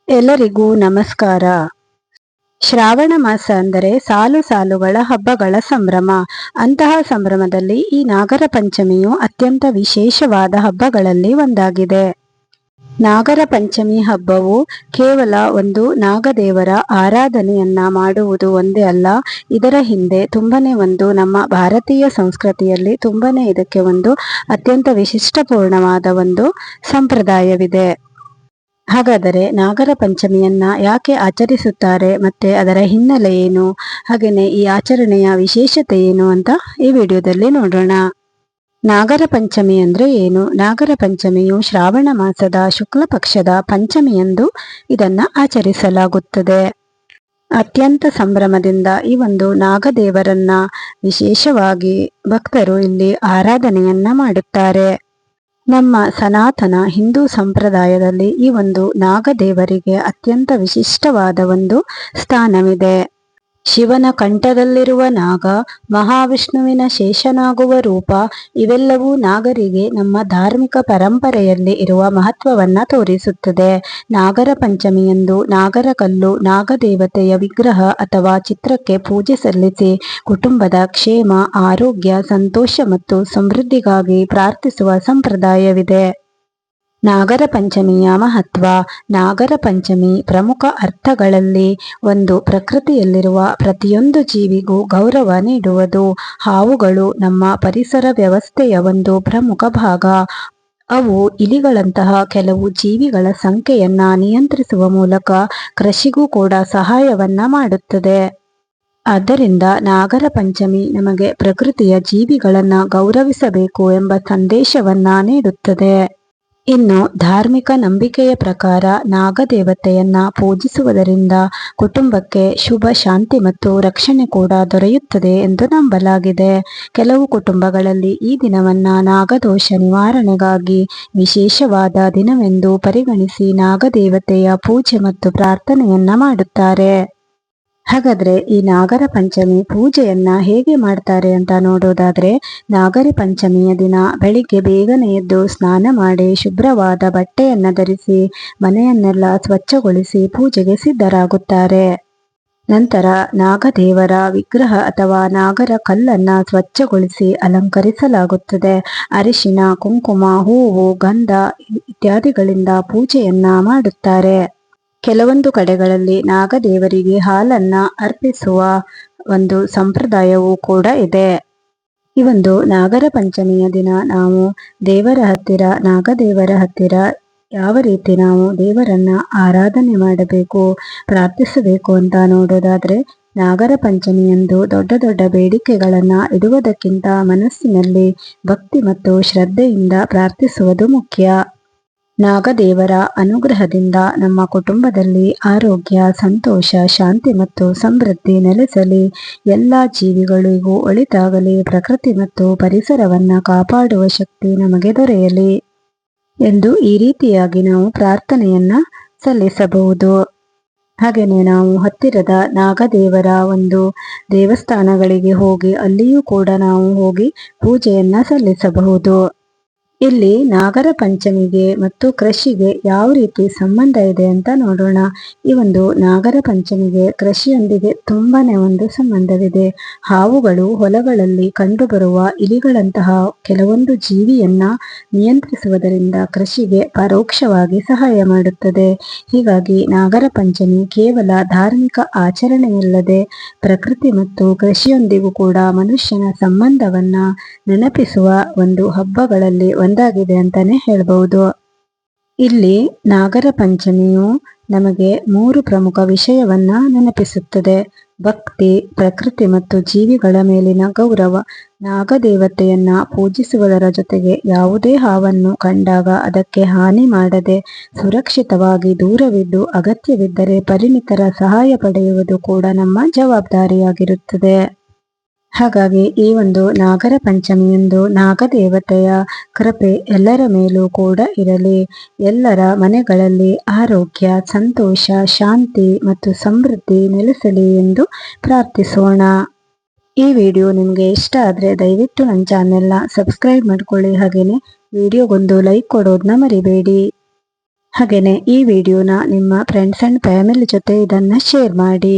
ಎಲ್ಲರಿಗೂ ನಮಸ್ಕಾರ. ಶ್ರಾವಣ ಮಾಸ ಅಂದರೆ ಸಾಲು ಸಾಲುಗಳ ಹಬ್ಬಗಳ ಸಂಭ್ರಮ. ಅಂತಹ ಸಂಭ್ರಮದಲ್ಲಿ ಈ ನಾಗರ ಪಂಚಮಿಯು ಅತ್ಯಂತ ವಿಶೇಷವಾದ ಹಬ್ಬಗಳಲ್ಲಿ ಒಂದಾಗಿದೆ. ನಾಗರ ಪಂಚಮಿ ಹಬ್ಬವು ಕೇವಲ ಒಂದು ನಾಗದೇವರ ಆರಾಧನೆಯನ್ನ ಮಾಡುವುದು ಒಂದೇ ಅಲ್ಲ, ಇದರ ಹಿಂದೆ ತುಂಬನೇ ಒಂದು ನಮ್ಮ ಭಾರತೀಯ ಸಂಸ್ಕೃತಿಯಲ್ಲಿ ತುಂಬನೇ ಇದಕ್ಕೆ ಒಂದು ಅತ್ಯಂತ ವಿಶಿಷ್ಟಪೂರ್ಣವಾದ ಒಂದು ಸಂಪ್ರದಾಯವಿದೆ. ಹಾಗಾದರೆ ನಾಗರ ಪಂಚಮಿಯನ್ನ ಯಾಕೆ ಆಚರಿಸುತ್ತಾರೆ ಮತ್ತೆ ಅದರ ಹಿನ್ನೆಲೆ ಏನು, ಹಾಗೆಯೇ ಈ ಆಚರಣೆಯ ವಿಶೇಷತೆ ಏನು ಅಂತ ಈ ವಿಡಿಯೋದಲ್ಲಿ ನೋಡೋಣ. ನಾಗರ ಪಂಚಮಿ ಅಂದ್ರೆ ಏನು? ನಾಗರ ಪಂಚಮಿಯು ಶ್ರಾವಣ ಮಾಸದ ಶುಕ್ಲ ಪಕ್ಷದ ಪಂಚಮಿಯಂದು ಇದನ್ನ ಆಚರಿಸಲಾಗುತ್ತದೆ. ಅತ್ಯಂತ ಸಂಭ್ರಮದಿಂದ ಈ ಒಂದು ನಾಗದೇವರನ್ನ ವಿಶೇಷವಾಗಿ ಭಕ್ತರು ಇಲ್ಲಿ ಆರಾಧನೆಯನ್ನ ಮಾಡುತ್ತಾರೆ. ನಮ್ಮ ಸನಾತನ ಹಿಂದೂ ಸಂಪ್ರದಾಯದಲ್ಲಿ ಈ ಒಂದು ನಾಗದೇವರಿಗೆ ಅತ್ಯಂತ ವಿಶಿಷ್ಟವಾದ ಒಂದು ಸ್ಥಾನವಿದೆ. ಶಿವನ ಕಂಠದಲ್ಲಿರುವ ನಾಗ, ಮಹಾವಿಷ್ಣುವಿನ ಶೇಷನಾಗುವ ರೂಪ, ಇವೆಲ್ಲವೂ ನಾಗರಿಗೆ ನಮ್ಮ ಧಾರ್ಮಿಕ ಪರಂಪರೆಯಲ್ಲಿ ಇರುವ ಮಹತ್ವವನ್ನ ತೋರಿಸುತ್ತದೆ. ನಾಗರ ಪಂಚಮಿಯಂದು ನಾಗರ ಕಲ್ಲು, ನಾಗದೇವತೆಯ ವಿಗ್ರಹ ಅಥವಾ ಚಿತ್ರಕ್ಕೆ ಪೂಜೆ ಸಲ್ಲಿಸಿ ಕುಟುಂಬದ ಕ್ಷೇಮ, ಆರೋಗ್ಯ, ಸಂತೋಷ ಮತ್ತು ಸಮೃದ್ಧಿಗಾಗಿ ಪ್ರಾರ್ಥಿಸುವ ಸಂಪ್ರದಾಯವಿದೆ. ನಾಗರ ಪಂಚಮಿಯ ಮಹತ್ವ. ನಾಗರ ಪಂಚಮಿ ಪ್ರಮುಖ ಅರ್ಥಗಳಲ್ಲಿ ಒಂದು ಪ್ರಕೃತಿಯಲ್ಲಿರುವ ಪ್ರತಿಯೊಂದು ಜೀವಿಗೂ ಗೌರವ ನೀಡುವುದು. ಹಾವುಗಳು ನಮ್ಮ ಪರಿಸರ ವ್ಯವಸ್ಥೆಯ ಒಂದು ಪ್ರಮುಖ ಭಾಗ. ಅವು ಇಲಿಗಳಂತಹ ಕೆಲವು ಜೀವಿಗಳ ಸಂಖ್ಯೆಯನ್ನ ನಿಯಂತ್ರಿಸುವ ಮೂಲಕ ಕೃಷಿಗೂ ಕೂಡ ಸಹಾಯವನ್ನ ಮಾಡುತ್ತದೆ. ಆದ್ದರಿಂದ ನಾಗರ ಪಂಚಮಿ ನಮಗೆ ಪ್ರಕೃತಿಯ ಜೀವಿಗಳನ್ನ ಗೌರವಿಸಬೇಕು ಎಂಬ ಸಂದೇಶವನ್ನ ನೀಡುತ್ತದೆ. ಇನ್ನು ಧಾರ್ಮಿಕ ನಂಬಿಕೆಯ ಪ್ರಕಾರ ನಾಗದೇವತೆಯನ್ನ ಪೂಜಿಸುವುದರಿಂದ ಕುಟುಂಬಕ್ಕೆ ಶುಭ, ಶಾಂತಿ ಮತ್ತು ರಕ್ಷಣೆ ಕೂಡ ದೊರೆಯುತ್ತದೆ ಎಂದು ನಂಬಲಾಗಿದೆ. ಕೆಲವು ಕುಟುಂಬಗಳಲ್ಲಿ ಈ ದಿನವನ್ನ ನಾಗದೋಷ ನಿವಾರಣೆಗಾಗಿ ವಿಶೇಷವಾದ ದಿನವೆಂದು ಪರಿಗಣಿಸಿ ನಾಗದೇವತೆಯ ಪೂಜೆ ಮತ್ತು ಪ್ರಾರ್ಥನೆಯನ್ನ ಮಾಡುತ್ತಾರೆ. ಹಾಗಾದ್ರೆ ಈ ನಾಗರ ಪಂಚಮಿ ಪೂಜೆಯನ್ನ ಹೇಗೆ ಮಾಡ್ತಾರೆ ಅಂತ ನೋಡೋದಾದ್ರೆ, ನಾಗರ ಪಂಚಮಿಯ ದಿನ ಬೆಳಿಗ್ಗೆ ಬೇಗನೆ ಎದ್ದು ಸ್ನಾನ ಮಾಡಿ ಶುಭ್ರವಾದ ಬಟ್ಟೆಯನ್ನ ಧರಿಸಿ ಮನೆಯನ್ನೆಲ್ಲ ಸ್ವಚ್ಛಗೊಳಿಸಿ ಪೂಜೆಗೆ ಸಿದ್ಧರಾಗುತ್ತಾರೆ. ನಂತರ ನಾಗದೇವರ ವಿಗ್ರಹ ಅಥವಾ ನಾಗರ ಕಲ್ಲನ್ನ ಸ್ವಚ್ಛಗೊಳಿಸಿ ಅಲಂಕರಿಸಲಾಗುತ್ತದೆ. ಅರಿಶಿನ, ಕುಂಕುಮ, ಹೂವು, ಗಂಧ ಇತ್ಯಾದಿಗಳಿಂದ ಪೂಜೆಯನ್ನ ಮಾಡುತ್ತಾರೆ. ಕೆಲವೊಂದು ಕಡೆಗಳಲ್ಲಿ ನಾಗದೇವರಿಗೆ ಹಾಲನ್ನ ಅರ್ಪಿಸುವ ಒಂದು ಸಂಪ್ರದಾಯವೂ ಕೂಡ ಇದೆ. ಈ ಒಂದು ನಾಗರ ಪಂಚಮಿಯ ದಿನ ನಾವು ನಾಗದೇವರ ಹತ್ತಿರ ಯಾವ ರೀತಿ ನಾವು ದೇವರನ್ನ ಆರಾಧನೆ ಮಾಡಬೇಕು, ಪ್ರಾರ್ಥಿಸಬೇಕು ಅಂತ ನೋಡೋದಾದ್ರೆ, ನಾಗರ ಪಂಚಮಿಯಂದು ದೊಡ್ಡ ದೊಡ್ಡ ಬೇಡಿಕೆಗಳನ್ನ ಇಡುವುದಕ್ಕಿಂತ ಮನಸ್ಸಿನಲ್ಲಿ ಭಕ್ತಿ ಮತ್ತು ಶ್ರದ್ಧೆಯಿಂದ ಪ್ರಾರ್ಥಿಸುವುದು ಮುಖ್ಯ. ನಾಗದೇವರ ಅನುಗ್ರಹದಿಂದ ನಮ್ಮ ಕುಟುಂಬದಲ್ಲಿ ಆರೋಗ್ಯ, ಸಂತೋಷ, ಶಾಂತಿ ಮತ್ತು ಸಮೃದ್ಧಿ ನೆಲೆಸಲಿ, ಎಲ್ಲ ಜೀವಿಗಳಿಗೂ ಒಳಿತಾಗಲಿ, ಪ್ರಕೃತಿ ಮತ್ತು ಪರಿಸರವನ್ನ ಕಾಪಾಡುವ ಶಕ್ತಿ ನಮಗೆ ದೊರೆಯಲಿ ಎಂದು ಈ ರೀತಿಯಾಗಿ ನಾವು ಪ್ರಾರ್ಥನೆಯನ್ನ ಸಲ್ಲಿಸಬಹುದು. ಹಾಗೆಯೇ ನಾವು ಹತ್ತಿರದ ನಾಗದೇವರ ಒಂದು ದೇವಸ್ಥಾನಗಳಿಗೆ ಹೋಗಿ ಅಲ್ಲಿಯೂ ಕೂಡ ನಾವು ಹೋಗಿ ಪೂಜೆಯನ್ನ ಸಲ್ಲಿಸಬಹುದು. ಇಲ್ಲಿ ನಾಗರ ಪಂಚಮಿಗೆ ಮತ್ತು ಕೃಷಿಗೆ ಯಾವ ರೀತಿ ಸಂಬಂಧ ಇದೆ ಅಂತ ನೋಡೋಣ. ಈ ಒಂದು ನಾಗರ ಪಂಚಮಿಗೆ ಕೃಷಿಯೊಂದಿಗೆ ತುಂಬಾನೇ ಒಂದು ಸಂಬಂಧವಿದೆ. ಹಾವುಗಳು ಹೊಲಗಳಲ್ಲಿ ಕಂಡುಬರುವ ಇಲಿಗಳಂತಹ ಕೆಲವೊಂದು ಜೀವಿಯನ್ನ ನಿಯಂತ್ರಿಸುವುದರಿಂದ ಕೃಷಿಗೆ ಪರೋಕ್ಷವಾಗಿ ಸಹಾಯ ಮಾಡುತ್ತದೆ. ಹೀಗಾಗಿ ನಾಗರ ಪಂಚಮಿ ಕೇವಲ ಧಾರ್ಮಿಕ ಆಚರಣೆಯಲ್ಲದೆ ಪ್ರಕೃತಿ ಮತ್ತು ಕೃಷಿಯೊಂದಿಗೂ ಕೂಡ ಮನುಷ್ಯನ ಸಂಬಂಧವನ್ನ ನೆನಪಿಸುವ ಒಂದು ಹಬ್ಬಗಳಲ್ಲಿ ಒಂದಾಗಿದೆ ಅಂತಾನೆ ಹೇಳ್ಬಹುದು. ಇಲ್ಲಿ ನಾಗರ ಪಂಚಮಿಯು ನಮಗೆ 3 ಪ್ರಮುಖ ವಿಷಯವನ್ನ ನೆನಪಿಸುತ್ತದೆ. ಭಕ್ತಿ, ಪ್ರಕೃತಿ ಮತ್ತು ಜೀವಿಗಳ ಮೇಲಿನ ಗೌರವ. ನಾಗದೇವತೆಯನ್ನ ಪೂಜಿಸುವುದರ ಜೊತೆಗೆ ಯಾವುದೇ ಹಾವನ್ನು ಕಂಡಾಗ ಅದಕ್ಕೆ ಹಾನಿ ಮಾಡದೆ ಸುರಕ್ಷಿತವಾಗಿ ದೂರವಿದ್ದು ಅಗತ್ಯವಿದ್ದರೆ ಪರಿಣಿತರ ಸಹಾಯ ಪಡೆಯುವುದು ಕೂಡ ನಮ್ಮ ಜವಾಬ್ದಾರಿಯಾಗಿರುತ್ತದೆ. ಹಾಗಾಗಿ ಈ ಒಂದು ನಾಗರ ಪಂಚಮಿಯಂದು ನಾಗದೇವತೆಯ ಕೃಪೆ ಎಲ್ಲರ ಮೇಲೂ ಕೂಡ ಇರಲಿ. ಎಲ್ಲರ ಮನೆಗಳಲ್ಲಿ ಆರೋಗ್ಯ, ಸಂತೋಷ, ಶಾಂತಿ ಮತ್ತು ಸಮೃದ್ಧಿ ನೆಲೆಸಲಿ ಎಂದು ಪ್ರಾರ್ಥಿಸೋಣ. ಈ ವಿಡಿಯೋ ನಿಮಗೆ ಇಷ್ಟ ಆದರೆ ದಯವಿಟ್ಟು ನನ್ನ ಚಾನೆಲ್ನ ಸಬ್ಸ್ಕ್ರೈಬ್ ಮಾಡ್ಕೊಳ್ಳಿ. ಹಾಗೆಯೇ ವಿಡಿಯೋಗೊಂದು ಲೈಕ್ ಕೊಡೋದನ್ನ ಮರಿಬೇಡಿ. ಹಾಗೆಯೇ ಈ ವಿಡಿಯೋನ ನಿಮ್ಮ ಫ್ರೆಂಡ್ಸ್ ಆ್ಯಂಡ್ ಫ್ಯಾಮಿಲಿ ಜೊತೆ ಇದನ್ನು ಶೇರ್ ಮಾಡಿ.